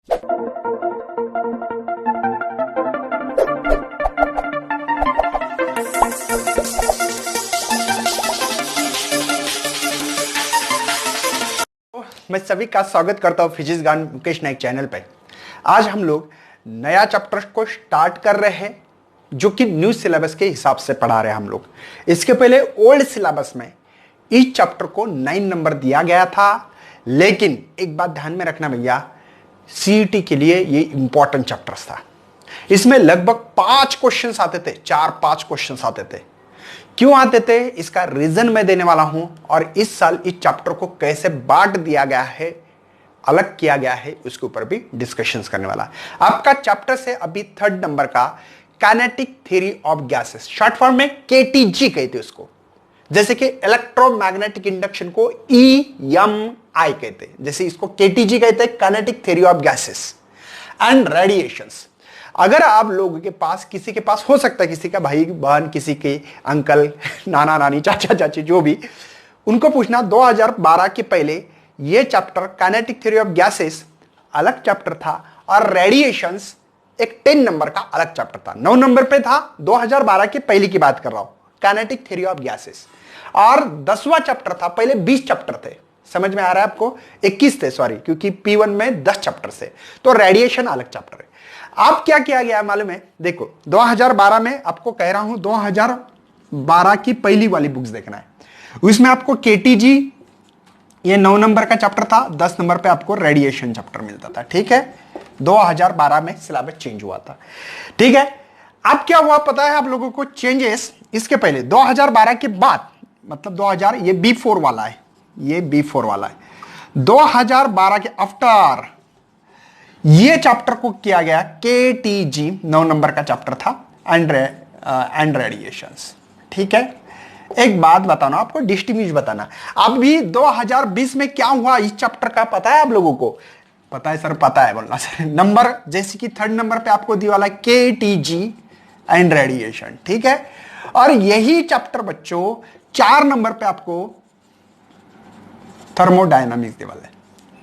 मैं सभी का स्वागत करता हूं फिजिक्स ज्ञान मुकेश नाइक चैनल पे। आज हम लोग नया चैप्टर को स्टार्ट कर रहे हैं जो कि न्यू सिलेबस के हिसाब से पढ़ा रहे हैं हम लोग। इसके पहले ओल्ड सिलेबस में इस चैप्टर को 9 नंबर दिया गया था, लेकिन एक बात ध्यान में रखना भैया, सीईटी के लिए ये इंपॉर्टेंट चैप्टर था। इसमें लगभग 5 क्वेश्चंस आते थे, 4-5 क्वेश्चंस आते थे। क्यों आते थे इसका रीजन मैं देने वाला हूं, और इस साल इस चैप्टर को कैसे बांट दिया गया है, अलग किया गया है, उसके ऊपर भी डिस्कशंस करने वाला। आपका चैप्टर से अभी 3rd नंबर का kinetic theory of gases, short form में केटीजी कहते हैं उसको। जैसे कि इलेक्ट्रोमैग्नेटिक इंडक्शन को ईएमआई कहते हैं, जैसे इसको केटीजी कहते हैं, kinetic theory of gases and radiations. अगर आप लोगों के पास, किसी के पास हो सकता है, किसी का भाई बहन, किसी के अंकल, नाना नानी, चाचा चाची, जो भी, उनको पूछना 2012 के पहले ये chapter kinetic theory of gases अलग चैप्टर था और रेडिएशंस एक 10 नंबर का अलग चैप्टर था। 9 नंबर पे था, 2012 के पहले की बात कर रहा हूं, काइनेटिक थ्योरी ऑफ गैसेस। और 10वां चैप्टर था, पहले 20 चैप्टर थे। समझ में आ रहा है आपको? 21 थे, सॉरी, क्योंकि P1 में 10 चैप्टर थे, तो रेडिएशन अलग चैप्टर है। आप क्या किया गया मालूम है? देखो 2012 में आपको कह रहा हूं, 2012 की पहली वाली बुक्स देखना है। उसमें आपको केटीजी ये 9 नंबर का चैप्टर था, 10 नंबर पे आपको रेडिएशन चैप्टर मिलता था। ठीक है, 2012 में सिलेबस चेंज हुआ था। ठीक है, अब क्या हुआ पता है आप लोगों को? चेंजेस इसके पहले 2012 के बाद, मतलब 2000, ये B4 वाला है, ये B4 वाला है। 2012 के आफ्टर ये चैप्टर को किया गया केटीजी, 9 नंबर का चैप्टर था, एंड रेडिएशंस। ठीक है, एक बात बताना आपको, डिस्टिंग्विश बताना। अभी 2020 में क्या हुआ इस चैप्टर का पता है आप लोगों को? पता है सर, पता है बोलना सर। नंबर जैसे कि 3rd नंबर पे आपको दिया वाला केटीजी एंड रेडिएशन। ठीक है, और यही चैप्टर बच्चों 4 नंबर पे आपको थर्मोडायनामिक्स दिया वाला है।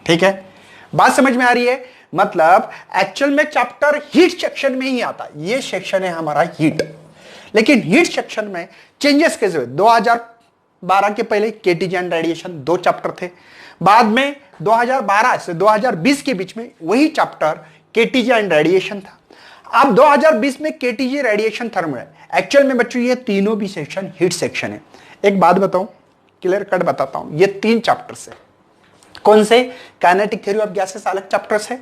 ठीक है, बात समझ में आ रही है? मतलब एक्चुअल में चैप्टर हीट सेक्शन में ही आता है। ये सेक्शन है हमारा हीट, लेकिन हीट सेक्शन में चेंजेस कैसे हुए? 2012 के पहले केटीजी एंड रेडिएशन 2 चैप्टर थे, बाद में 2012 से 2020 के बीच में वही चैप्टर केटीजी एंड रेडिएशन था। अब 2020 में केटीजी, रेडिएशन, थर्मो है। एक्चुअल में बच्चों ये तीनों भी सेक्शन हीट सेक्शन है। एक बात बताऊं, क्लियर कट बताता हूं, ये 3 चैप्टर्स है। कौन से? काइनेटिक थ्योरी ऑफ गैसेस अलग चैप्टर्स है,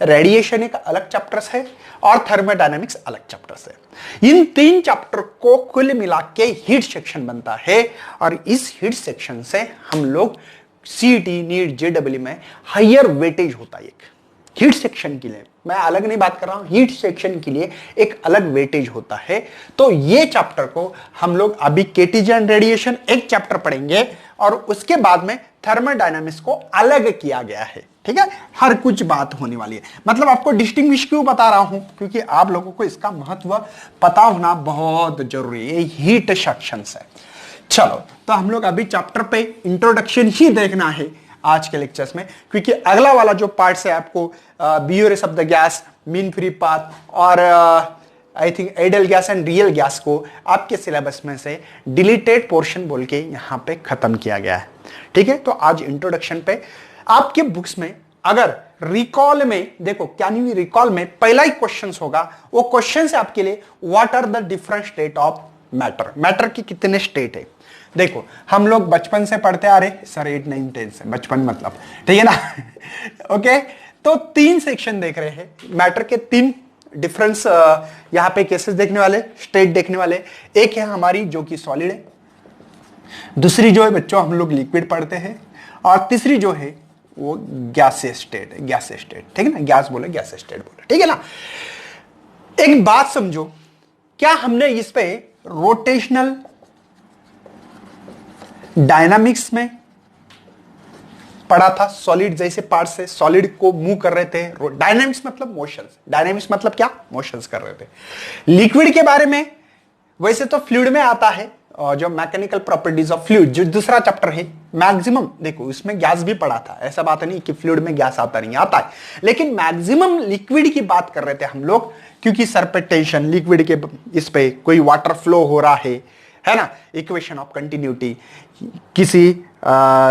रेडिएशन एक अलग चैप्टर्स है, और थर्मोडायनामिक्स अलग चैप्टर्स है। इन 3 चैप्टर को कुल मिला के हीट सेक्शन बनता है, और इस हीट सेक्शन से हम लोग सीईटी, नीट, जेडब्ल्यू में हायर वेटेज होता है। एक हीट सेक्शन के लिए, मैं अलग नहीं बात कर रहा हूं, हीट सेक्शन के लिए एक अलग वेटेज होता है। तो ये चैप्टर को हम लोग अभी केटीजी एंड रेडिएशन एक चैप्टर पढ़ेंगे, और उसके बाद में थर्मोडायनामिक्स को अलग किया गया है। ठीक है, हर कुछ बात होने वाली है। मतलब आपको डिस्टिंग्विश क्यों बता रहा हूं? क्योंकि आप लोगों को इसका महत्व पता होना बहुत जरूरी है। हीट सेक्शन है। चलो, तो हम लोग अभी चैप्टर पे इंट्रोडक्शन ही देखना है आज के लेक्चर्स में, क्योंकि अगला वाला जो पार्ट है आपको behaviours of the gas, mean free path, और I think ideal gas and real gas को आपके सिलेबस में से डिलीटेड पोर्शन बोल के यहां पे खत्म किया गया है। ठीक है, तो आज इंट्रोडक्शन पे आपके बुक्स में अगर रिकॉल में देखो, क्या नहीं, रिकॉल में पहला ही क्वेश्चन होगा, वो क्वेश्चन है आपके लिए, what are the different state of matter. Matter की कितने स्टेट है? देखो हम लोग बचपन से पढ़ते आ रहे सर, 8, 9, 10 से, बचपन मतलब, ठीक है ना? ओके, तो 3 सेक्शन देख रहे हैं मैटर के, 3 डिफरेंस यहां पे केसेस देखने वाले, स्टेट देखने वाले। एक है हमारी जो कि सॉलिड है, दूसरी जो है बच्चों हम लोग लिक्विड पढ़ते हैं, और तीसरी जो है वो गैसियस स्टेट है, गैसियस स्टेट। ठीक है ना, गैस बोले, गैसियस स्टेट बोले, ठीक है ना? एक बात समझो, क्या हमने इस पे रोटेशनल डायनामिक्स में पढ़ा था? सॉलिड जैसे पार्ट से सॉलिड को मूव कर रहे थे, डायनामिक्स मतलब मोशंस, डायनामिक्स मतलब क्या? मोशंस कर रहे थे। लिक्विड के बारे में वैसे तो फ्लूइड में आता है, जो मैकेनिकल प्रॉपर्टीज ऑफ फ्लूइड जो दूसरा चैप्टर है, मैक्सिमम देखो इसमें गैस भी पढ़ा था, ऐसा बात नहीं कि फ्लूइड में गैस आता नहीं, आता है, लेकिन मैक्सिमम लिक्विड की बात कर रहे थे हम लोग, क्योंकि सर पे टेंशन लिक्विड के इस पे कोई वाटर फ्लो हो रहा है ना, इक्वेशन ऑफ कंटिन्यूटी, किसी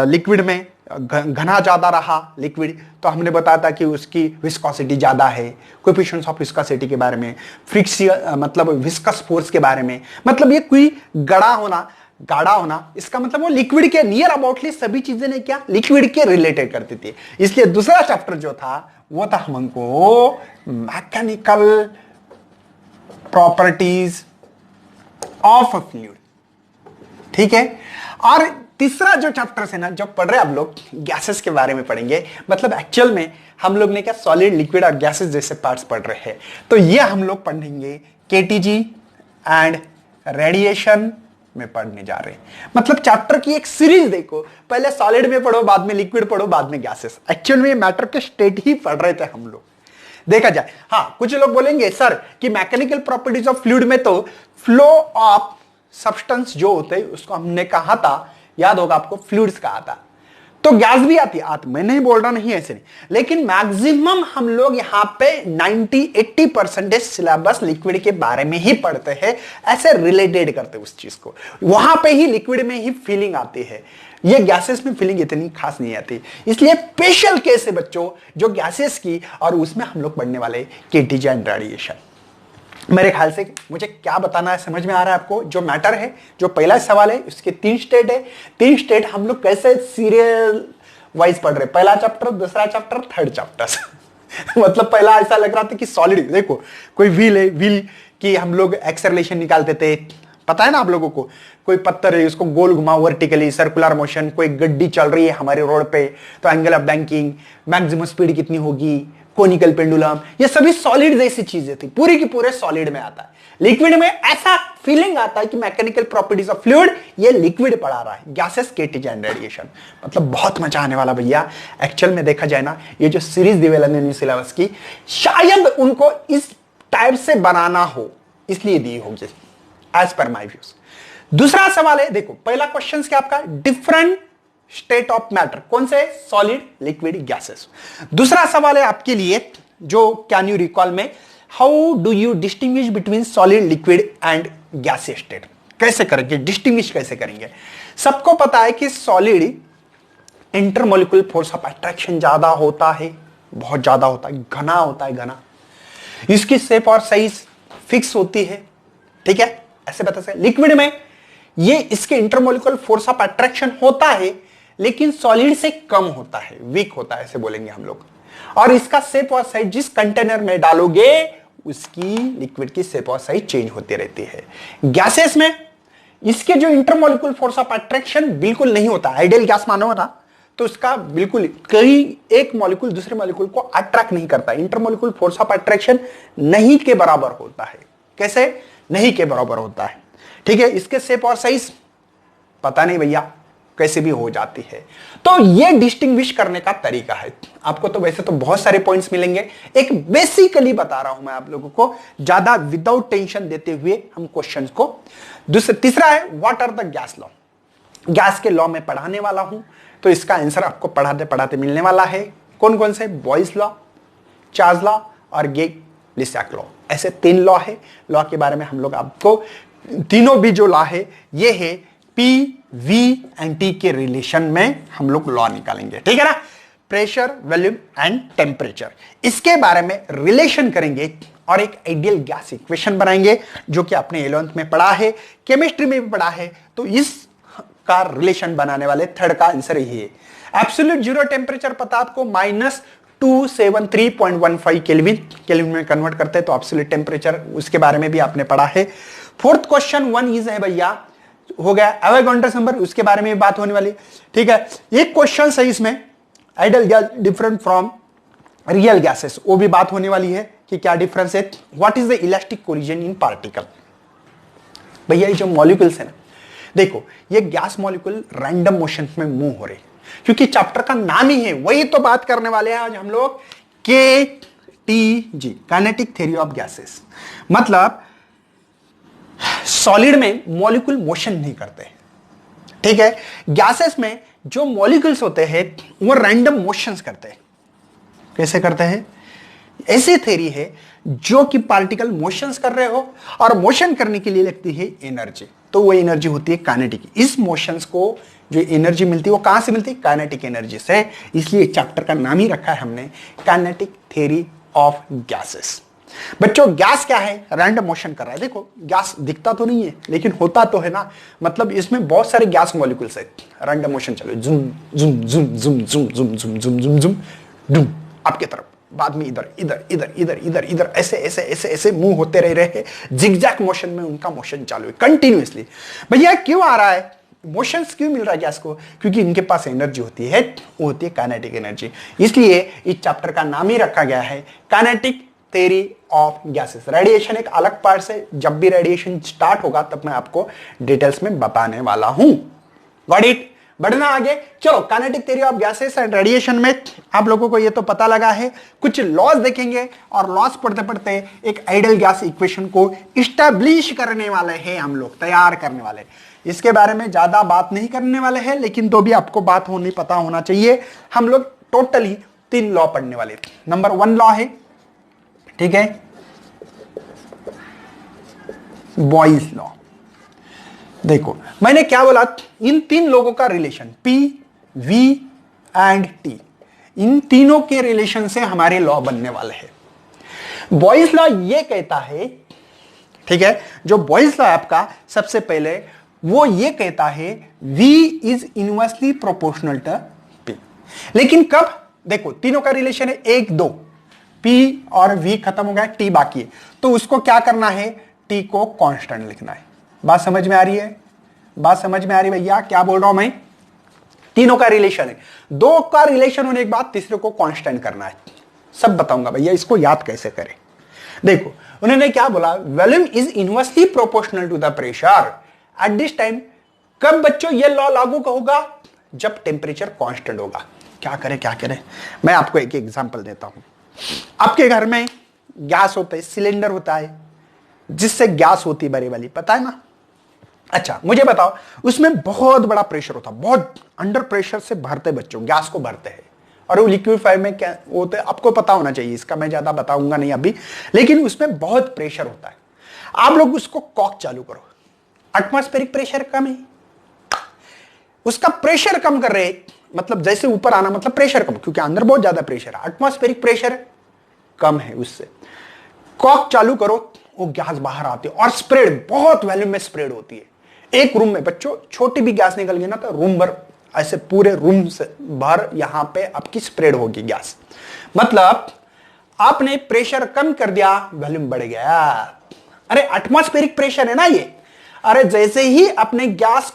लिक्विड में घना ज्यादा रहा लिक्विड तो हमने बताया था कि उसकी विस्कोसिटी ज्यादा है, कोएफिशिएंट्स ऑफ विस्कोसिटी के बारे में, फ्रिक्शन मतलब विस्कस फोर्स के बारे में, मतलब ये कोई गाढ़ा होना इसका मतलब वो लिक्विड के नियर अबाउटली सभी चीजें ने क्या लिक्विड के रिलेटेड करती थी। इसलिए दूसरा चैप्टर जो था वो था हमको मैकेनिकल प्रॉपर्टीज ऑफ फ्लूइड, ठीक है। और तीसरा जो चैप्टर है ना जो पढ़ रहे हैं आप लोग गैसेस के बारे में पढ़ेंगे, मतलब एक्चुअल में हम लोग ने क्या सॉलिड लिक्विड और गैसेस जैसे पार्ट्स पढ़ रहे हैं, तो ये हम लोग पढ़ेंगे केटीजी एंड रेडिएशन में पढ़ने जा रहे हैं। मतलब चैप्टर की एक सीरीज देखो, पहले सॉलिड में पढ़ो, बाद में लिक्विड पढ़ो, बाद में गैसेस। एक्चुअल में मैटर के स्टेट ही पढ़ रहे थे हम लोग, देखा जाए। हाँ, कुछ लोग बोलेंगे सर कि मैकेनिकल प्रॉपर्टीज ऑफ फ्लूइड में तो फ्लो ऑफ सब्सटेंस जो होते हैं उसको हमने कहा था, याद होगा आपको, फ्लूइड्स कहा था, तो गैस भी आती है, मैं नहीं बोल रहा नहीं ऐसे नहीं, लेकिन मैक्सिमम हम लोग यहां पे 90-80% सिलेबस लिक्विड के बारे में ही पढ़ते हैं, ऐसे रिलेटेड करते उस चीज को, वहां पे ही लिक्विड में ही फीलिंग आती है, ये गैसेस में फीलिंग इतनी खास नहीं आती। इसलिए स्पेशल केस है बच्चों जो गैसेस की, और उसमें हम लोग पढ़ने वाले केटीजी एंड रेडिएशन। मेरे ख्याल से मुझे क्या बताना है समझ में आ रहा है आपको। जो मैटर है, जो पहला सवाल है उसके 3 स्टेट है, 3 स्टेट हम लोग कैसे सीरियल वाइज पढ़ रहे, पहला चैप्टर, दूसरा चैप्टर, थर्ड चैप्टर मतलब पहला ऐसा लग रहा था कि सॉलिड, देखो कोई व्हील है, व्हील की हम लोग एक्सेलरेशन निकालते थे, पता है ना आप लोगों को, कोई पत्थर है उसको गोल घुमाओ वर्टिकली सर्कुलर मोशन, कोई गड्डी चल रही है हमारे रोड पे तो angle of banking, maximum speed कितनी होगी, कोनिकल पेंडुलम, ये सभी सॉलिड जैसी चीजें थी, पूरी की पूरे सॉलिड में आता है। लिक्विड में ऐसा फीलिंग आता है कि मैकेनिकल प्रॉपर्टीज ऑफ फ्लूइड, ये लिक्विड पढ़ा रहा है, गैसेस, केटीजी एंड रेडिएशन, मतलब बहुत मजा आने वाला भैया। एक्चुअल में देखा जाए ना, ये जो सीरीज दी है न्यू सिलेबस की, शायद उनको इस टाइप से बनाना हो इसलिए दी होगी, एज पर माई व्यूज। दूसरा सवाल है, देखो पहला क्वेश्चन क्या आपका, डिफरेंट स्टेट ऑफ मैटर, कौन से, सॉलिड, लिक्विड, गैसेस। दूसरा सवाल है आपके लिए जो कैन यू रिकॉल में, how do you distinguish between solid, liquid and gaseous state, कैसे करेंगे, डिस्टिंग्विश कैसे करेंगे। सबको पता है कि solid intermolecular force of attraction ज्यादा होता है, बहुत ज्यादा होता है, घना होता है, घना, इसकी शेप और साइज फिक्स होती है, ठीक है, ऐसे बता सकते। लिक्विड में ये इसके इंटरमोलिकुलर फोर्स ऑफ अट्रैक्शन होता है लेकिन सॉलिड से कम होता है, वीक होता है, ऐसे बोलेंगे हम लोग, और इसका शेप और साइज जिस कंटेनर में डालोगे उसकी लिक्विड की शेप और साइज चेंज होती रहती है। गैसेस में इसके जो इंटरमोलिकुलर फोर्स ऑफ अट्रैक्शन बिल्कुल नहीं होता, आइडियल गैस मानो ना तो उसका बिल्कुल कहीं एक मॉलिक्यूल दूसरे मॉलिक्यूल को अट्रैक्ट नहीं करता, इंटरमोलिकुलर फोर्स ऑफ अट्रैक्शन नहीं के बराबर होता है। कैसे, नहीं के बराबर होता है, ठीक है। इसके शेप और साइज पता नहीं भैया, कैसे भी हो जाती है। तो ये डिस्टिंग्विश करने का तरीका है। आपको तो वैसे तो बहुत सारे पॉइंट्स मिलेंगे, एक बेसिकली बता रहा हूं मैं आप लोगों को, ज्यादा विदाउट टेंशन देते हुए हम क्वेश्चंस को। तीसरा है what are the gas law, gas के लॉ में पढ़ाने वाला हूं, तो इसका आंसर आपको पढ़ाते पढ़ाते मिलने वाला है। कौन कौन से, बॉयस लॉ, चार्ल्स लॉ और गे-लिसाक लॉ, ऐसे 3 लॉ है। लॉ के बारे में हम लोग आपको तीनों भी जो लॉ है ये है पी, वी एंड टी के रिलेशन में हम लोग लॉ निकालेंगे, ठीक है ना, प्रेशर, वॉल्यूम एंड टेम्परेचर, इसके बारे में रिलेशन करेंगे और एक आइडियल गैस इक्वेशन बनाएंगे जो कि आपने 11th में पढ़ा है, केमिस्ट्री में भी पढ़ा है। तो इस का रिलेशन बनाने वाले थर्ड का आंसर यही है। एब्सोल्यूट जीरो टेम्परेचर पता आपको, -273.15 केल्विन में कन्वर्ट करते हैं तो एब्सोल्यूट टेम्परेचर, उसके बारे में भी आपने पढ़ा है। फोर्थ क्वेश्चन 1 इज है भैया, हो गया एवोगाड्रो नंबर, उसके बारे में भी बात होने वाली, ठीक है। एक क्वेश्चन है इसमें, ideal gas different from real gases, वो भी बात होने वाली है कि क्या डिफरेंस है। What is the elastic collision in particle, भैया ये जो मॉलिक्यूल्स है ना, देखो ये गैस मॉलिक्यूल रैंडम मोशन में मूव हो रहे, क्योंकि चैप्टर का नाम ही है, वही तो बात करने वाले हैं आज हम लोग, KTG, kinetic theory of gases. मतलब सॉलिड में मॉलिक्यूल मोशन नहीं करते, ठीक है। गैसेस में जो मॉलिक्यूल्स होते हैं वो रैंडम मोशंस करते हैं। कैसे करते हैं? ऐसी थ्योरी है जो कि पार्टिकल मोशंस कर रहे हो और मोशन करने के लिए लगती है एनर्जी, तो वो एनर्जी होती है काइनेटिक। इस मोशंस को जो एनर्जी मिलती है वो कहां से मिलती है? काइनेटिक एनर्जी से। इसलिए चैप्टर का नाम ही रखा है हमने काइनेटिक थ्योरी ऑफ गैसेस। बच्चों गैस क्या है? रैंडम मोशन कर रहा है। देखो गैस दिखता तो नहीं है लेकिन होता तो है ना, मतलब इसमें बहुत सारे गैस मॉलिक्यूल्स है, रैंडम मोशन चलो, जुम जुम जुम जुम जुम जुम जुम जुम जुम जुम डूम आपके तरफ, बाद में इधर इधर इधर इधर इधर इधर ऐसे ऐसे ऐसे ऐसे मूव होते रह रहे हैं, जिगजैग मोशन में उनका मोशन चालू है कंटिन्यूअसली। भैया क्यों आ रहा है? मोशंस क्यों मिल रहा है गैस को? क्योंकि इनके पास एनर्जी होती है, वो होती है काइनेटिक एनर्जी। इसलिए इस चैप्टर का नाम ही रखा गया है kinetic theory of gases. Radiation एक अलग पार्ट से, जब भी रेडिएशन स्टार्ट होगा तब मैं आपको डिटेल्स में बताने वाला हूं। Got it? बढ़ना आगे, चलो। Kinetic theory of gases and radiation में आप लोगों को ये तो पता लगा है, कुछ लॉज देखेंगे और लॉज पढ़ते पढ़ते एक आइडियल गैस इक्वेशन को इस्टेब्लिश करने वाले हैं हम लोग, तैयार करने वाले। इसके बारे में ज्यादा बात नहीं करने वाले हैं, लेकिन तो भी आपको बात होनी पता होना चाहिए। हम लोग टोटली 3 लॉ पढ़ने वाले। नंबर 1 लॉ है, ठीक है, बॉयल्स लॉ। देखो मैंने क्या बोला, इन 3 लोगों का relation P, V and T, इन तीनों के रिलेशन से हमारे लॉ बनने वाले हैं। बॉयल्स लॉ ये कहता है, ठीक है, जो बॉयल्स लॉ आपका सबसे पहले वो ये कहता है V is inversely proportional to P। लेकिन कब? देखो तीनों का रिलेशन है 1 2, P और V खत्म हो गया, T बाकी है, तो उसको क्या करना है? T को कांस्टेंट लिखना है। बात समझ में आ रही है? बात समझ में आ रही है भैया? क्या बोल रहा हूं मैं? तीनों का रिलेशन है, 2 का रिलेशन होने के बाद तीसरे को कांस्टेंट करना है। सब बताऊंगा भैया, इसको याद कैसे करें। देखो उन्होंने क्या बोला, volume is inversely proportional to the pressure at this time. कब बच्चों ये लॉ लागू होगा? जब टेम्परेचर कांस्टेंट होगा। क्या करें क्या करें? मैं आपको एक एग्जांपल देता हूं। आपके घर में गैस होता है, सिलेंडर होता है जिससे गैस होती है बड़ी वाली, पता है ना? अच्छा मुझे बताओ, उसमें बहुत बड़ा प्रेशर होता है, बहुत अंडर प्रेशर से भरते बच्चों, गैस को भरते हैं, और वो लिक्विफायर में क्या होता है आपको पता होना चाहिए, इसका मैं ज्यादा बताऊंगा नहीं अभी, लेकिन उसमें बहुत प्रेशर होता है। आप लोग उसको कॉक चालू करो, एटमॉस्फेरिक प्रेशर कम है, उसका प्रेशर कम कर रहे, मतलब जैसे ऊपर आना मतलब प्रेशर कम, क्योंकि अंदर बहुत ज्यादा प्रेशर है, एटमॉस्फेरिक प्रेशर कम है, उससे कॉक चालू करो, वो गैस बाहर आती है और स्प्रेड बहुत वॉल्यूम में स्प्रेड होती है। एक रूम में बच्चों छोटी भी गैस निकल गई ना तो रूम भर, ऐसे पूरे रूम से भर यहां पे आपकी स्प्रेड होगी गैस। मतलब आपने प्रेशर कम कर दिया, वॉल्यूम बढ़ गया। अरे एटमॉस्फेरिक प्रेशर है ना ये। अरे जैसे ही अपने गैस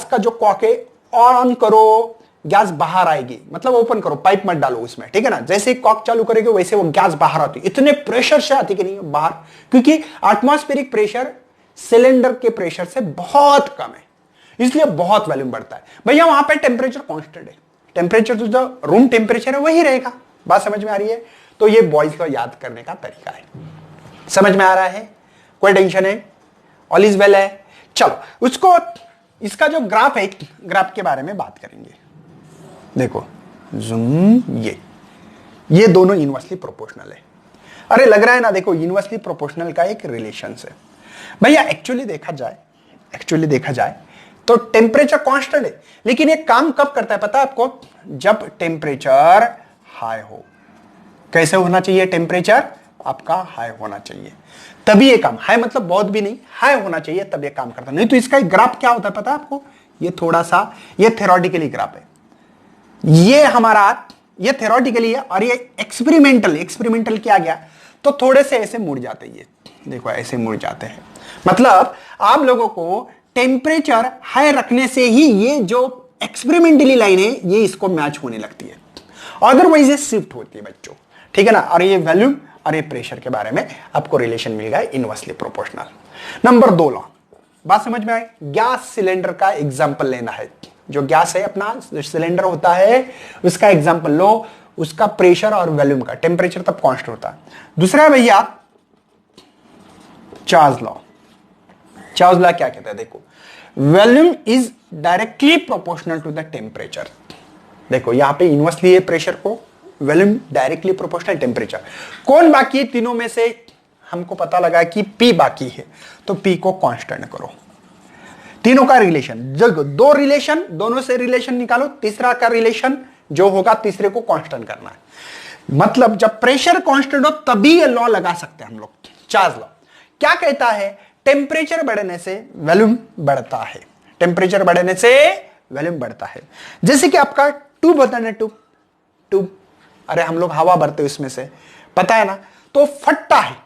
का जो कॉक है ऑन करो, गैस बाहर आएगी, मतलब ओपन करो, पाइप मत डालो उसमें, ठीक है ना। जैसे ही कॉक चालू करेगे वैसे वो गैस बाहर आती है, इतने प्रेशर से आती कि नहीं बाहर, क्योंकि एटमॉस्फेरिक प्रेशर सिलेंडर के प्रेशर से बहुत कम है, इसलिए बहुत वॉल्यूम बढ़ता है। भैया वहां पे टेम्परेचर कांस्टेंट है, टेम्परेचर तो जो रूम टेम्परेचर है वही रहेगा। बात समझ में आ रही है? तो ये बॉयल्स लॉ याद करने का तरीका है। समझ में आ रहा है? कोई टेंशन है? ऑल इज वेल है? चलो उसको, इसका जो ग्राफ है, ग्राफ के बारे में बात करेंगे। देखो जूम, ये दोनों इनवर्सली प्रोपोर्शनल है। अरे लग रहा है ना, देखो इनवर्सली प्रोपोर्शनल का एक रिलेशन है भैया। एक्चुअली देखा जाए तो टेम्परेचर कांस्टेंट है, लेकिन ये काम कब करता है पता है आपको? जब टेम्परेचर हाई हो। कैसे होना चाहिए? टेम्परेचर आपका हाई होना चाहिए तभी ये काम, हाई मतलब बहुत भी नहीं, हाई होना चाहिए तब ये काम करता है। नहीं तो इसका एक ग्राफ क्या होता है पता है आपको? ये थोड़ा सा, ये थ्योरेटिकली ग्राफ है, ये थ्योरेटिकली है, और ये एक्सपेरिमेंटल किया गया तो थोड़े से ऐसे मुड़ जाते हैं। ये देखो ऐसे मुड़ जाते हैं, मतलब आप लोगों को टेम्परेचर हाई रखने से ही ये जो एक्सपेरिमेंटली लाइन है ये इसको मैच होने लगती है, अदरवाइज ये शिफ्ट होती है बच्चों, ठीक है ना। और ये वॉल्यूम और ये प्रेशर के बारे में आपको रिलेशन मिल गया इनवर्सली प्रोपोर्शनल। नंबर 2 लॉ, बात समझ में आई? गैस सिलेंडर का एग्जांपल लेना है, जो गैस है अपना सिलेंडर होता है उसका एग्जांपल लो, उसका प्रेशर और वॉल्यूम का, टेम्परेचर तब कांस्टेंट होता है। दूसरा है भैया चार्ज लॉ। चार्ल्स लॉ क्या कहता है, देखो volume is directly proportional to the temperature. देखो यहां पे इनवर्सली है प्रेशर को, वॉल्यूम डायरेक्टली प्रोपोर्शनल टेम्परेचर। कौन बाकी है तीनों में से, हमको पता लगा कि P बाकी है, तो P को कांस्टेंट करो। तीनों का रिलेशन, जब दो रिलेशन, दोनों से रिलेशन निकालो, तीसरा का रिलेशन जो होगा तीसरे को कांस्टेंट करना है। मतलब जब प्रेशर कांस्टेंट हो तभी ये लॉ लगा सकते हैं हम लोग। चार्ल्स लॉ क्या कहता है, टेम्परेचर बढ़ने से वॉल्यूम बढ़ता है, टेम्परेचर बढ़ने से वॉल्यूम बढ़ता है। जैसे कि आपका ट्यूब होता है ना, ट्यूब ट्यूब, अरे हम लोग हवा भरते हैं उसमें से, पता है ना, तो फटता है।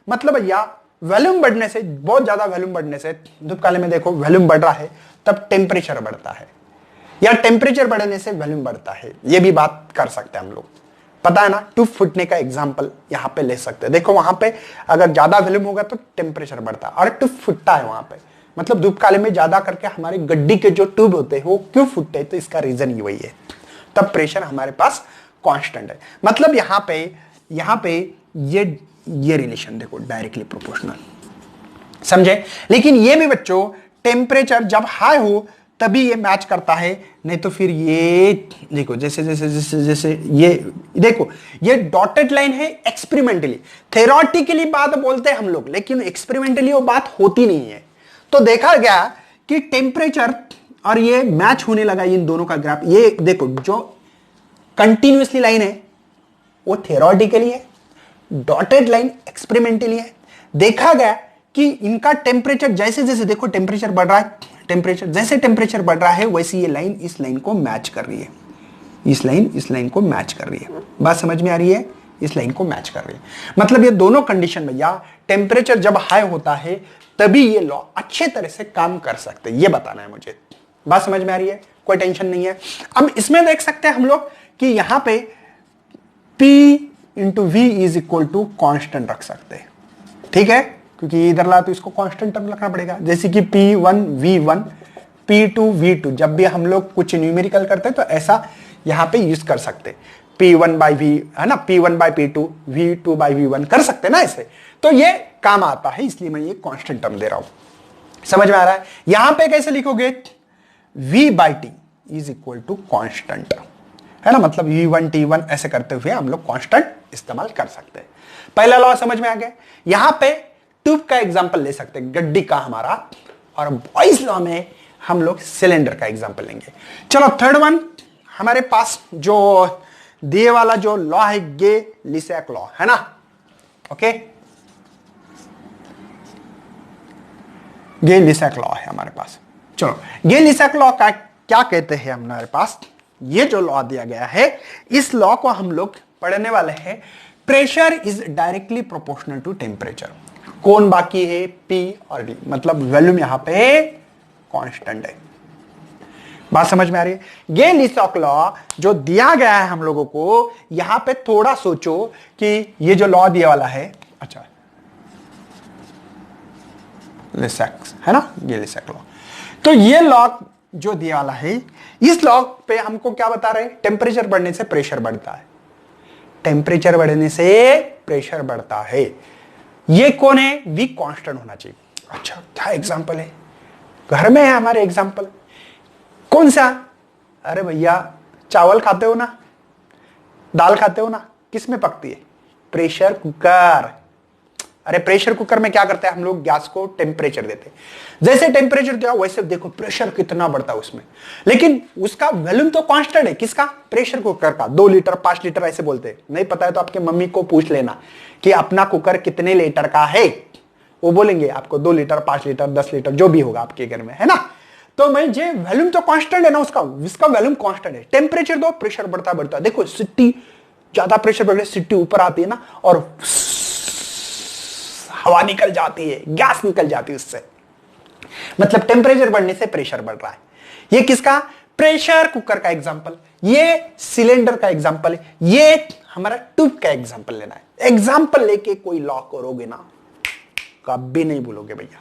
मतलब भैया वॉल्यूम बढ़ने से, बहुत ज्यादा वॉल्यूम बढ़ने से, धूप काले में देखो वॉल्यूम बढ़ रहा है तब टेम्परेचर बढ़ता है, या टेम्परेचर बढ़ने से वॉल्यूम बढ़ता है, ये भी बात कर सकते हैं हम लोग। पता है ना, ट्यूब फूटने का एग्जांपल यहां पे ले सकते हैं। देखो वहां पे अगर ज्यादा वॉल्यूम होगा तो टेम्परेचर बढ़ता है, और ट्यूब फूटता है वहां पे। मतलब धूप काले में ज्यादा करके हमारे गड्डी के जो ट्यूब होते हैं वो क्यों फूटते हैं, तो इसका रीजन ही वही है, तब प्रेशर हमारे पास कांस्टेंट है। मतलब यहां पे ये रिलेशन देखो डायरेक्टली प्रोपोर्शनल, समझे। लेकिन ये भी बच्चों टेम्परेचर जब हाई हो तभी ये मैच करता है, नहीं तो फिर ये देखो जैसे जैसे जैसे जैसे ये देखो ये डॉटेड लाइन है। एक्सपेरिमेंटली थेरोटिकली बात बोलते हैं हम लोग, लेकिन एक्सपेरिमेंटली वो बात होती नहीं है। तो देखा गया कि टेम्परेचर और ये मैच होने लगा इन दोनों का ग्राफ। ये देखो जो कंटिन्यूअसली लाइन है वो थेरोटिकली है, डॉटेड लाइन एक्सपेरिमेंटली है। देखा गया कि इनका टेम्परेचर जैसे जैसे देखो टेम्परेचर बढ़ रहा है, टेम्परेचर जैसे टेम्परेचर बढ़ रहा है वैसे ये लाइन इस लाइन को मैच कर रही है, इस लाइन को मैच कर रही है। बात समझ में आ रही है, इस लाइन को मैच कर रही है। मतलब ये दोनों कंडीशन भैया टेम्परेचर जब हाई होता है तभी ये लॉ अच्छे तरह से काम कर सकते हैं, ये बताना है मुझे। बात समझ में आ रही है, कोई टेंशन नहीं है। अब इसमें देख सकते हैं हम लोग कि यहां पे P into V is equal to constant रख सकते हैं, ठीक है, क्योंकि इधर ला तो इसको कांस्टेंट टर्म रखना पड़ेगा। जैसे कि P1 V1 P2 V2, जब भी हम लोग कुछ न्यूमेरिकल करते हैं तो ऐसा यहां पे यूज कर सकते, P1 बाई V है ना, P1 by P2 V2 by V1 कर सकते ना ऐसे, तो ये काम आता है, इसलिए मैं ये कांस्टेंट टर्म दे रहा हूं। समझ में आ रहा है। यहां पे कैसे लिखोगे, V by T is equal to constant, है ना, मतलब V1 T1 ऐसे करते हुए हम लोग कांस्टेंट इस्तेमाल कर सकते हैं। पहला लॉ समझ में आ गया। यहां पे ट्यूब का एग्जांपल ले सकते हैं, गड्डी का हमारा, और बॉयज लॉ में हम लोग सिलेंडर का एग्जांपल लेंगे। चलो थर्ड वन हमारे पास जो दिए वाला जो लॉ है गे लिसैक लॉ, है ना, ओके, गे लिसैक लॉ है हमारे पास। चलो गे लिसैक लॉ का क्या कहते हैं हमारे पास, ये जो लॉ दिया गया है इस लॉ को हम लोग पढ़ने वाले हैं। Pressure is directly proportional to temperature. कौन बाकी है, P और D, मतलब वॉल्यूम यहां पे कांस्टेंट है। बात समझ में आ रही है। ये लिसैक लॉ जो दिया गया है हम लोगों को, यहां पे थोड़ा सोचो कि ये जो लॉ दिया वाला है, अच्छा लिसैक है ना, ये लिसैक लॉ, तो ये लॉ जो दिया वाला है, इस लॉ पे हमको क्या बता रहे हैं, टेम्परेचर बढ़ने से प्रेशर बढ़ता है, टेम्परेचर बढ़ने से प्रेशर बढ़ता है। ये कौन है, वी कांस्टेंट होना चाहिए। अच्छा क्या एग्जांपल है, घर में है हमारे एग्जांपल, कौन सा, अरे भैया चावल खाते हो ना, दाल खाते हो ना, किस में पकती है, प्रेशर कुकर। अरे प्रेशर कुकर में क्या करते हैं हम लोग, गैस को टेम्परेचर देते हैं, जैसे टेम्परेचर दिया वैसे देखो प्रेशर कितना बढ़ता है उसमें, लेकिन उसका वॉल्यूम तो कांस्टेंट है, किसका, प्रेशर कुकर का। 2 लीटर 5 लीटर ऐसे बोलते हैं, नहीं पता है तो आपके मम्मी को पूछ लेना कि अपना कुकर कितने लीटर का है, वो बोलेंगे आपको 2 लीटर 5 लीटर 10 लीटर जो भी होगा आपके घर में, है ना। तो मैं जे वॉल्यूम तो कांस्टेंट है ना उसका वॉल्यूम कांस्टेंट है, टेम्परेचर दो प्रेशर बढ़ता बढ़ता, देखो सिट्टी ज्यादा प्रेशर बढ़, सिट्टी ऊपर आती है ना, और हवा निकल जाती है, गैस निकल जाती है उससे, मतलब टेम्परेचर बढ़ने से प्रेशर बढ़ रहा है। ये किसका, प्रेशर कुकर का एग्जांपल, ये सिलेंडर का एग्जांपल है, ये हमारा ट्यूब का एग्जांपल लेना है। एग्जांपल लेके कोई लॉ करोगे ना कभी नहीं भूलोगे भैया,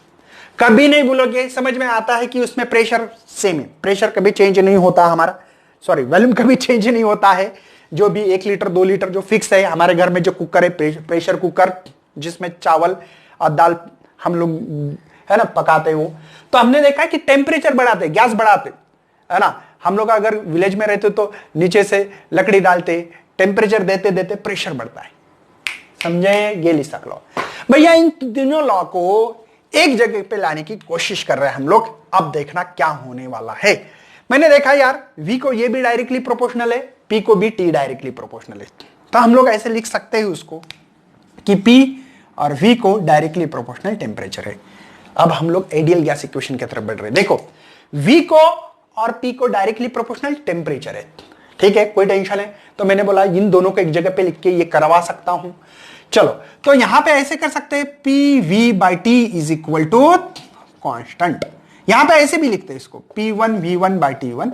कभी नहीं भूलोगे। समझ में आता है कि उसमें प्रेशर सेम है, प्रेशर कभी चेंज नहीं होता हमारा, सॉरी वॉल्यूम कभी चेंज नहीं होता है। जो भी 1 लीटर 2 लीटर जो फिक्स है हमारे घर में, जो कुकर है प्रेशर कुकर, जिसमें चावल और दाल हम लोग, है ना, पकाते हो। तो हमने देखा है कि टेम्परेचर बढ़ाते, गैस बढ़ाते, है ना। हम लोग अगर विलेज में रहते तो नीचे से लकड़ी डालते, टेम्परेचर देते देते प्रेशर बढ़ता है। समझे? गेली तक लॉ। भैया इन तीनों लॉ को एक जगह पे लाने की कोशिश कर रहे हैं हम लोग। अब देखना क्या होने वाला है। मैंने देखा यार, V को ये भी डायरेक्टली प्रोपोर्शनल है, P को भी T डायरेक्टली प्रोपोर्शनल है। तो हम लोग ऐसे लिख सकते हैं उसको कि P और V को डायरेक्टली प्रोपोर्शनल टेम्परेचर है। अब हम लोग आइडियल गैस इक्वेशन की तरफ बढ़ रहे हैं। देखो, V को और P को डायरेक्टली प्रोपोर्शनल टेम्परेचर है, ठीक है, कोई टेंशन है। तो मैंने बोला इन दोनों को एक जगह पे लिख के ये करवा सकता हूं। चलो, तो यहां पे ऐसे कर सकते हैं, PV/T is equal to constant. यहां पे ऐसे भी लिखते हैं इसको, P1V1/T1,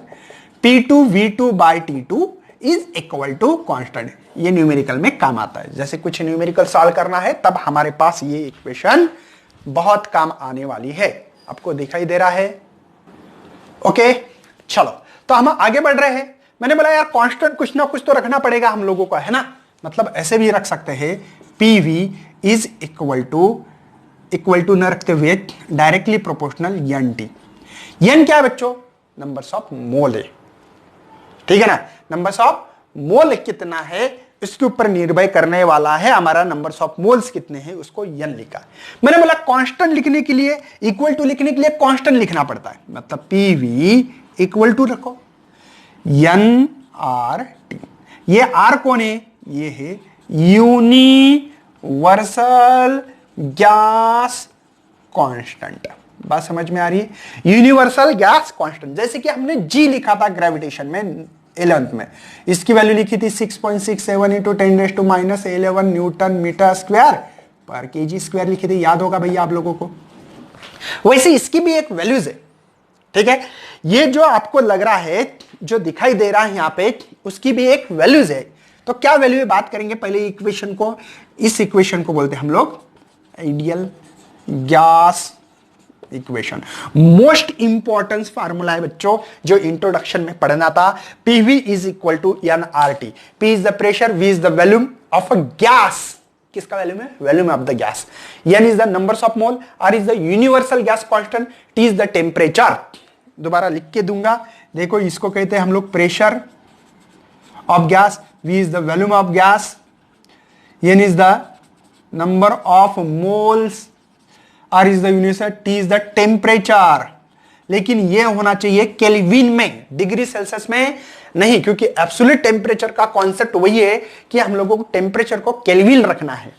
P2V2/T2 is equal to constant. ये न्यूमेरिकल में काम आता है। जैसे कुछ न्यूमेरिकल सॉल्व करना है तब हमारे पास ये इक्वेशन बहुत काम आने वाली है। आपको दिखाई दे रहा है? ओके, चलो तो हम आगे बढ़ रहे हैं। मैंने बोला यार कांस्टेंट कुछ ना कुछ तो रखना पड़ेगा हम लोगों को, है ना। मतलब ऐसे भी रख सकते हैं, PV इज इक्वल टू न रखते हुए डायरेक्टली प्रोपोर्शनल NT। N क्या है बच्चों? नंबर्स ऑफ मोल है, ठीक है ना। नंबर्स ऑफ मोल कितना है इसके ऊपर निर्भर करने वाला है हमारा नंबर्स ऑफ मोल्स कितने हैं, उसको N लिखा। मैंने बोला कांस्टेंट लिखने के लिए, इक्वल टू लिखने के लिए कांस्टेंट लिखना पड़ता है। मतलब PV इक्वल टू रखो NRT। ये R कौन है? ये है यूनिवर्सल गैस कांस्टेंट। बात समझ में आ रही है? Universal gas constant. जैसे कि हमने G लिखा था ग्रेविटेशन में 11th में, इसकी वैल्यू लिखी थी 6.67 इंटू 10⁻⁻11 न्यूटन मीटर स्क्वायर पर केजी स्क्वायर लिखी थी। याद होगा भैया आप लोगों को। वैसे इसकी भी एक वैल्यूज है, ठीक है। ये जो आपको लग रहा है, जो दिखाई दे रहा है यहां पे, उसकी भी एक वैल्यूज है। तो क्या वैल्यू है बात करेंगे पहले इक्वेशन को। इस इक्वेशन को बोलते हैं हम लोग ideal gas equation. Most important formula है बच्चों, जो इंट्रोडक्शन में पढ़ना था। PV is equal to NRT। P is the pressure, V is the volume of a gas. किसका वॉल्यूम है? Volume of the gas. N is the numbers of mole, R is the universal gas constant, T is the temperature. दोबारा लिख के दूंगा, देखो इसको कहते हैं हम लोग pressure of gas, V is the volume of gas, N is the number of moles, R is the universal, T is the temperature. लेकिन ये होना चाहिए केल्विन में, डिग्री सेल्सियस में नहीं, क्योंकि एब्सोल्यूट टेम्परेचर का कॉन्सेप्ट वही है कि हम लोगों को टेम्परेचर को केल्विन रखना है।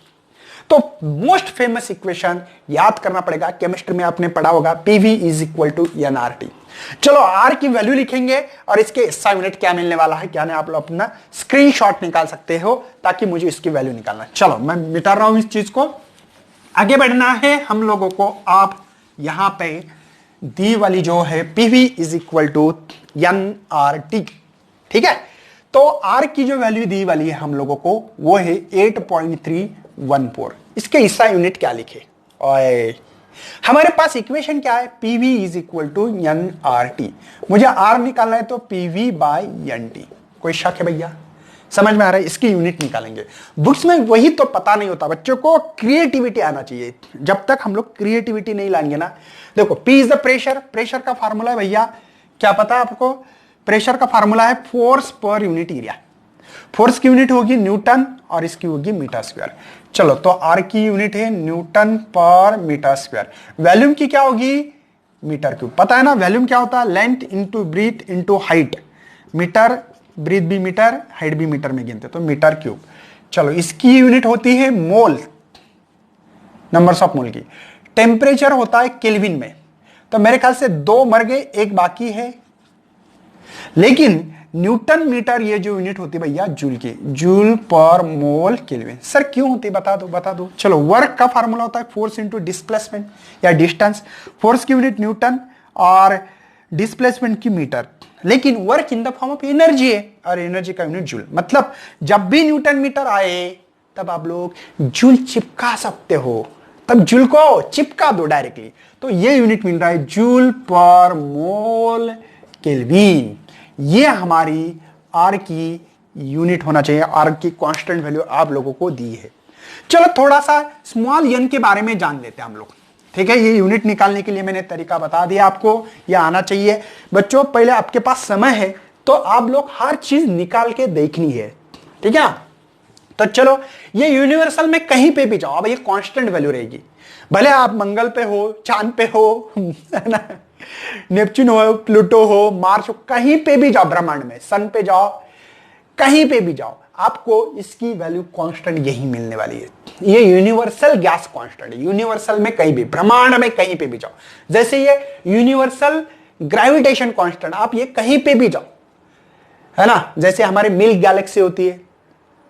तो मोस्ट फेमस इक्वेशन याद करना पड़ेगा, केमिस्ट्री में आपने पढ़ा होगा, PV is equal to NRT। चलो R की वैल्यू लिखेंगे और इसके SI यूनिट क्या मिलने वाला है, क्या नहीं, आप लोग अपना स्क्रीनशॉट निकाल सकते हो ताकि मुझे इसकी वैल्यू निकालना। चलो मैं मिटा रहा हूं इस चीज को, आगे बढ़ना है हम लोगों को। आप यहां पे दी वाली जो है PV is equal to NRT, ठीक है। तो R की जो वैल्यू दी वाली है हम लोगों को वो है 8.314। इसके SI यूनिट क्या लिखे? ओए, हमारे पास इक्वेशन क्या है? PV is equal to NRT। मुझे R निकालना है तो PV/NT। कोई शक है भैया? समझ में आ रहा है? इसकी यूनिट निकालेंगे। बुक्स में वही तो पता नहीं होता बच्चों को, क्रिएटिविटी आना चाहिए। जब तक हम लोग क्रिएटिविटी नहीं लाएंगे ना, देखो P is the pressure, pressure का फार्मूला है भैया, क्या पता है आपको? प्रेशर का फार्मूला है force per unit area. Force की यूनिट होगी न्यूटन और इसकी होगी मीटर स्क्वायर। चलो, तो R की यूनिट है न्यूटन पर मीटर स्क्वायर। वॉल्यूम की क्या होगी? Metre cube. पता है ना वॉल्यूम क्या होता है? Length into breadth into height. Metre, breadth भी मीटर, हाइट भी मीटर में गिनते, तो मीटर क्यूब। चलो, इसकी यूनिट होती है मोल, नंबर्स ऑफ मोल की। टेम्परेचर होता है केल्विन में। तो मेरे ख्याल से 2 मर गए, 1 बाकी है। लेकिन न्यूटन मीटर ये जो यूनिट होती है भैया जूल की, जूल पर मोल केल्विन। सर क्यों होती है? बता दो। चलो, वर्क का फार्मूला होता है फोर्स इंटू डिस्प्लेसमेंट या डिस्टेंस। फोर्स की यूनिट न्यूटन और डिस्प्लेसमेंट की मीटर, लेकिन work in the form of energy है और एनर्जी का यूनिट जूल। मतलब जब भी न्यूटन मीटर आए तब आप लोग जूल चिपका सकते हो, तब जूल को चिपका दो डायरेक्टली। तो ये यूनिट मिल रहा है जूल पर मोल केल्विन। ये हमारी R की यूनिट होना चाहिए। R की कांस्टेंट वैल्यू आप लोगों को दी है। चलो थोड़ा सा स्मॉल n के बारे में जान लेते हैं हम लोग, ठीक है, ये यूनिट निकालने के लिए मैंने तरीका बता दिया आपको, ये आना चाहिए बच्चों। पहले आपके पास समय है तो आप लोग हर चीज निकाल के देखनी है, ठीक है। तो चलो, ये यूनिवर्सल में कहीं पे भी जाओ, अब ये कांस्टेंट वैल्यू रहेगी, भले आप मंगल पे हो, चांद पे हो, है ना, नेपच्यून हो, प्लूटो हो, मार्स हो, कहीं पे भी जाओ ब्रह्मांड में, सन पे जाओ, कहीं पे भी जाओ, आपको इसकी वैल्यू कांस्टेंट यही मिलने वाली है। ये यूनिवर्सल गैस कांस्टेंट है, यूनिवर्सल में कहीं भी, ब्रह्मांड में कहीं पे भी जाओ। जैसे ये यूनिवर्सल ग्रेविटेशन कांस्टेंट, आप ये कहीं पे भी जाओ, है ना, जैसे हमारे मिल्क गैलेक्सी होती है,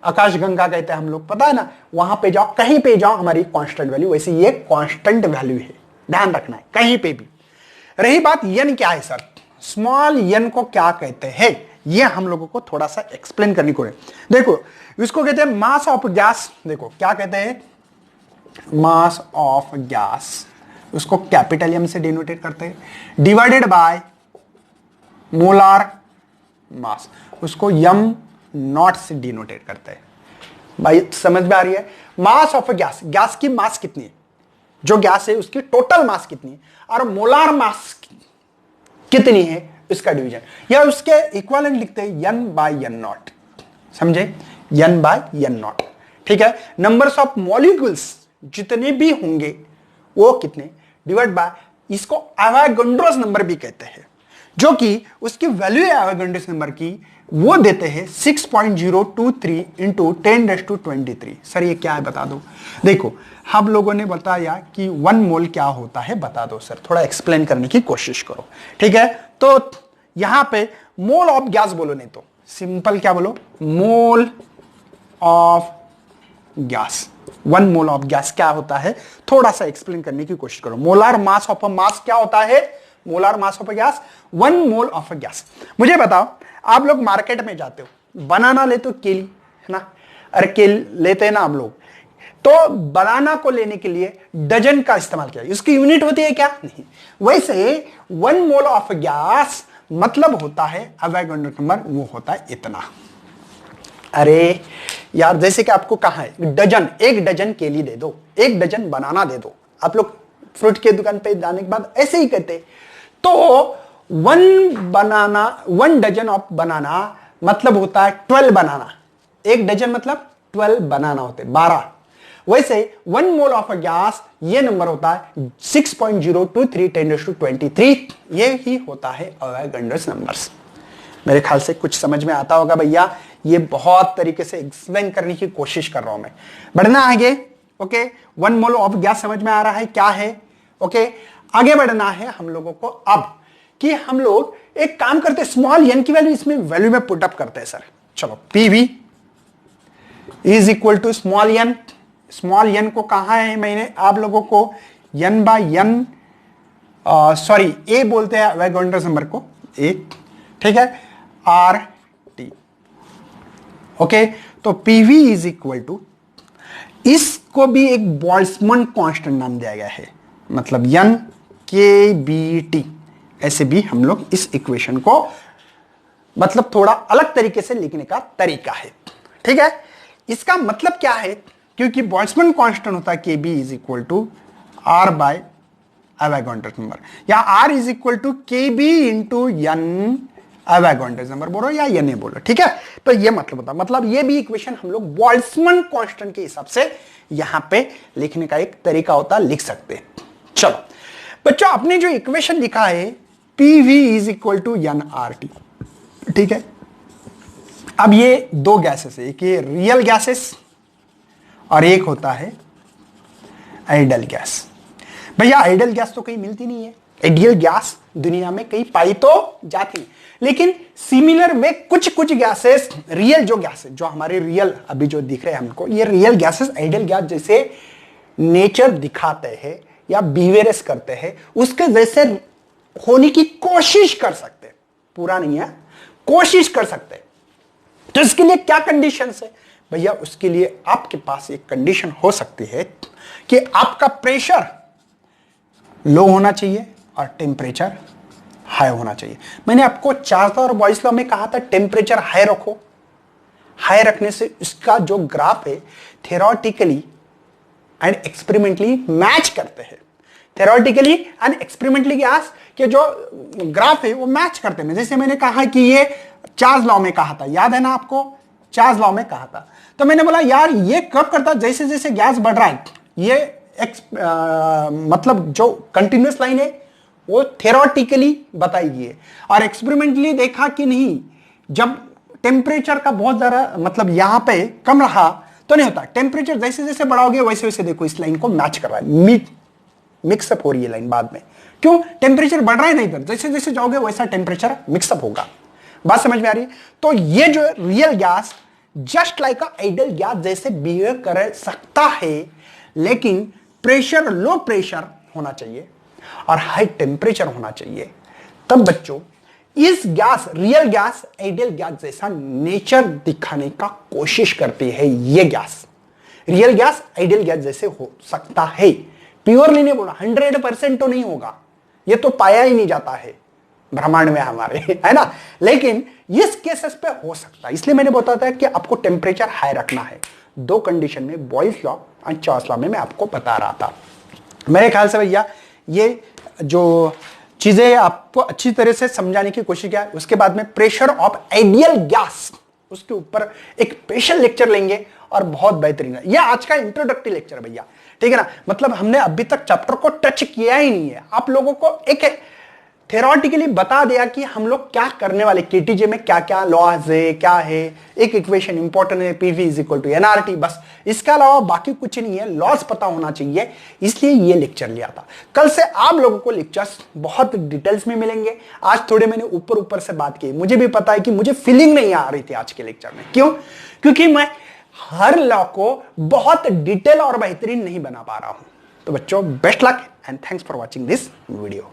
आकाश गंगा कहते हैं हम लोग, पता है ना, वहां पे जाओ, कहीं पे जाओ, हमारी कांस्टेंट वैल्यू, वैसे ये कांस्टेंट वैल्यू है, ध्यान रखना है, कहीं पे भी। रही बात यन क्या है सर, स्मॉल यन को क्या कहते हैं, ये हम लोगों को थोड़ा सा एक्सप्लेन करने को है। देखो, इसको कहते हैं मास ऑफ गैस, देखो क्या कहते हैं, मास ऑफ गैस, उसको कैपिटल एम से डिनोटेट करते हैं, डिवाइडेड बाय मोलार मास, उसको यम नॉट से डिनोटेट करते हैं। भाई समझ में आ रही है, मास ऑफ गैस, गैस की मास कितनी है, जो गैस है उसकी टोटल मास कितनी है, और मोलार मास कितनी है, इसका डिवीजन, या उसके इक्विवेलेंट लिखते हैं यन बाय यन नॉट, समझे, यन बाय यन नॉट, ठीक है। नंबर्स ऑफ मॉलिक्यूल्स जितने भी होंगे वो कितने, डिवाइड बाय, इसको एवोगाड्रोस नंबर भी कहते हैं, जो कि उसकी वैल्यू है एवोगाड्रोस नंबर की, वो देते हैं 6.023 इंटू 10⁻23। सर ये क्या है बता दो। देखो, हम लोगों ने बताया कि 1 मोल क्या होता है, बता दो सर, थोड़ा एक्सप्लेन करने की कोशिश करो, ठीक है। तो यहां पे मोल ऑफ गैस बोलो, नहीं तो सिंपल क्या बोलो, mole of gas, 1 mole of gas क्या होता है, थोड़ा सा एक्सप्लेन करने की कोशिश करो। मोलार मास ऑफ अ मास क्या होता है, molar mass of a gas, 1 mole of a gas. मुझे बताओ, आप लोग मार्केट में जाते हो, बनाना लेते हो, केली, है ना, अरे केल लेते हैं ना हम लोग, तो बनाना को लेने के लिए डजन का इस्तेमाल किया, इसकी यूनिट होती है क्या, नहीं। वैसे 1 मोल ऑफ गैस मतलब होता है एवोगाड्रो नंबर, वो होता है इतना। अरे यार, जैसे कि आपको कहा है डजन, 1 डजन केली दे दो, 1 डजन बनाना दे दो, आप लोग फ्रूट के दुकान पे जाने के बाद ऐसे ही कहते, तो 1 डजन ऑफ बनाना मतलब होता है 12 बनाना, 1 डजन मतलब 12 बनाना होते, 12। वैसे 1 मोल ऑफ गैस ये नंबर होता है 6.023 10⁻23, ये ही होता है एवोगाड्रोस नंबर्स। मेरे ख्याल से कुछ समझ में आता होगा भैया, ये बहुत तरीके से एक्सप्लेन करने की कोशिश कर रहा हूं मैं। बढ़ना आगे, ओके, 1 मोल ऑफ गैस समझ में आ रहा है क्या है, ओके। आगे बढ़ना है हम लोगों को अब, कि हम लोग एक काम करते हैं, स्मॉल एन की वैल्यू इसमें वैल्यू में पुट अप करते हैं सर। चलो, PV is equal to small N, small N को कहा है मैंने आप लोगों को, N by N, sorry A बोलते हैं एवोगाड्रोस नंबर को, ए, ठीक है, आर टी, ओके। तो पीवी इज इक्वल टू, इसको भी एक बोल्ट्जमान कांस्टेंट नाम दिया गया है, मतलब एन के बी टी, ऐसे भी हम लोग इस इक्वेशन को मतलब थोड़ा अलग तरीके से लिखने का तरीका है, ठीक है। इसका मतलब क्या है, क्योंकि बोल्ट्जमान कांस्टेंट होता है K B is equal to R by Avogadro's number, या R is equal to K B into N Avogadro's number बोलो या एन ए बोलो, ठीक है। तो ये मतलब होता है, मतलब ये भी इक्वेशन हम लोग बोल्ट्जमान कांस्टेंट के हिसाब से यहां पे लिखने का एक तरीका होता है, लिख सकते हैं। चलो बच्चों, आपने जो इक्वेशन लिखा है PV is equal to N R T, ठीक है। अब ये 2 गैसेस है, एक ये रियल गैसेस और एक होता है आइडियल गैस। भैया आइडियल गैस तो कहीं मिलती नहीं है, आइडियल गैस दुनिया में कहीं पाई तो जाती है, लेकिन सिमिलर में कुछ कुछ गैसेस, रियल जो गैसेस, जो हमारे रियल अभी जो दिख रहे हैं हमको, ये रियल गैसेस आइडियल गैस जैसे नेचर दिखाते हैं या बिहेवियर्स करते हैं, उसके जैसे होने की कोशिश कर सकते, पूरा नहीं है, कोशिश कर सकते। तो इसके लिए क्या कंडीशंस है भैया, उसके लिए आपके पास एक कंडीशन हो सकती है कि आपका प्रेशर लो होना चाहिए और टेम्परेचर हाई होना चाहिए। मैंने आपको चार्ल्स और बॉयस लॉ में कहा था टेम्परेचर हाई रखो, हाई रखने से इसका जो ग्राफ है थियोरेटिकली एंड एक्सपेरिमेंटली मैच करते हैं। थेरोटिकली एंड एक्सपेरिमेंटली गैस के जो ग्राफ है वो मैच करते हैं। जैसे मैंने कहा कि ये चार्ल्स लॉ में कहा था, याद है ना आपको, चार्ल्स लॉ में कहा था। तो मैंने बोला यार ये कब करता, जैसे जैसे गैस बढ़ रहा है, ये मतलब जो कंटिन्यूअस लाइन है वो थेरोटिकली बताएगी है, और एक्सपेरिमेंटली देखा कि नहीं, जब टेम्परेचर का बहुत ज्यादा मतलब यहां पे कम रहा तो नहीं होता, टेम्परेचर जैसे जैसे बढ़ाओगे वैसे वैसे देखो इस लाइन को मैच कर रहा है, मिक्सअप हो रही है लाइन बाद में। क्यों? टेम्परेचर बढ़ रहा है ना इधर, जैसे जैसे जाओगे वैसा टेम्परेचर मिक्सअप होगा। बात समझ में आ रही है? तो ये जो real gas just like ideal gas जैसे बिहेव कर सकता है, लेकिन प्रेशर लो प्रेशर होना चाहिए और हाई टेम्परेचर होना चाहिए। तब बच्चों इस gas real gas ideal gas जैसा नेचर दिखाने का कोशिश करती है। ये gas real gas ideal gas जैसे हो सकता है, प्योरली नहीं बोला, 100% तो नहीं होगा, ये तो पाया ही नहीं जाता है ब्रह्मांड में हमारे, है ना, लेकिन इस केसेस पे हो सकता है। इसलिए मैंने बताया था कि आपको टेम्परेचर हाई रखना है, दो कंडीशन में, बॉयल्स लॉ और चार्ल्स लॉ में मैं आपको बता रहा था। मेरे ख्याल से भैया ये जो चीजें आपको अच्छी तरह से समझाने की कोशिश किया। उसके बाद में प्रेशर ऑफ आइडियल गैस, उसके ऊपर एक स्पेशल लेक्चर लेंगे और बहुत बेहतरीन है। यह आज का इंट्रोडक्टरी लेक्चर भैया, ठीक है ना, मतलब हमने अभी तक चैप्टर को टच किया ही नहीं है, आप लोगों को एक थेरोटिकली बता दिया कि हम लोग क्या करने वाले, केटीजे में क्या क्या लॉज है, क्या है, एक इक्वेशन इंपॉर्टेंट है, PV is equal to NRT, बस इसके अलावा बाकी कुछ नहीं है, लॉज पता होना चाहिए, इसलिए ये लेक्चर लिया था। कल से आप लोगों को लेक्चर्स बहुत डिटेल्स में मिलेंगे। आज थोड़े मैंने ऊपर ऊपर से बात की, मुझे भी पता है कि मुझे फीलिंग नहीं आ रही थी आज के लेक्चर में। क्यों? क्योंकि मैं हर लॉ को बहुत डिटेल और बेहतरीन नहीं बना पा रहा हूं। तो बच्चों best luck and thanks for watching this video.